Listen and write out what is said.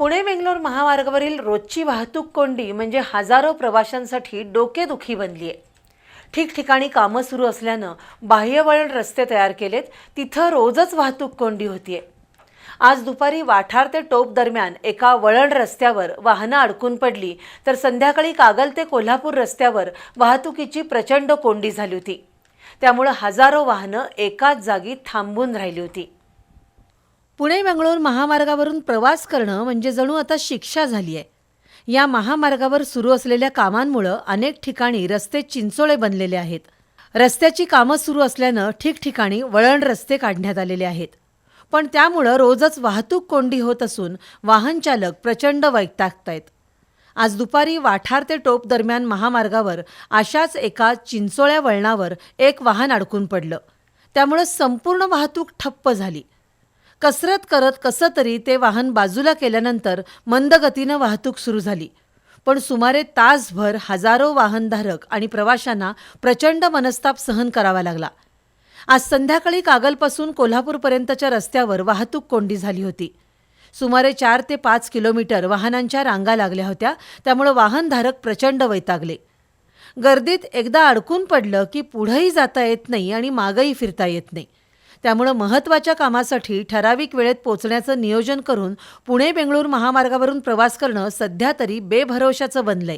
पुणे-बेंगलोर महामार्गावरील रोजची वाहतूक कोंडी म्हणजे हजारो प्रवाशांसाठी डोकेदुखी बनली आहे। ठिकठिकाणी कामं सुरू असल्यानं बाह्यवळण रस्ते तयार केलेत, तिथं रोजच वाहतूक कोंडी होतीये। आज दुपारी वाठार ते टोप दरम्यान एका वळण रस्त्यावर वाहनं अडकून पडली, तर संध्याकाळी कागल ते कोल्हापूर रस्त्यावर वाहतुकीची प्रचंड कोंडी झाली होती। त्यामुळे हजारो वाहनं एकाच जागी थांबून राहिली होती। पुणे-बेंगलोर महामार्गावरून प्रवास करणं म्हणजे जणू आता शिक्षा झाली आहे। या महामार्गावर सुरू असलेल्या कामांमुळे अनेक ठिकाणी रस्ते चिंचोळे बनलेले आहेत। रस्त्याची कामं सुरू असल्यानं ठिकठिकाणी वळण रस्ते काढण्यात आलेले आहेत, पण त्यामुळे रोजच वाहतूक कोंडी होत असून वाहन चालक प्रचंड वैतागतायत। आज दुपारी वाठार ते टोप दरम्यान महामार्गावर अशाच एका चिंचोळ्या वळणावर एक वाहन अडकून पडलं, त्यामुळे संपूर्ण वाहतूक ठप्प झाली। कसरत करत कसं तरी ते वाहन बाजूला केल्यानंतर मंद गतीनं वाहतूक सुरू झाली, पण सुमारे तासभर हजारो वाहनधारक आणि प्रवाशांना प्रचंड मनस्ताप सहन करावा लागला। आज संध्याकाळी कागलपासून कोल्हापूरपर्यंतच्या रस्त्यावर वाहतूक कोंडी झाली होती। सुमारे 4 ते 5 किलोमीटर वाहनांच्या रांगा लागल्या होत्या, त्यामुळे वाहनधारक प्रचंड वैतागले। गर्दीत एकदा अडकून पडलं की पुढेही जाता येत नाही आणि मागेही फिरता येत नाही। त्यामुळे महत्त्वाच्या कामासाठी ठराविक वेळेत पोहोचण्याचं नियोजन करून पुणे-बेंगलोर महामार्गावरून प्रवास करणं सध्या तरी बेभरवशाचं बनलंय।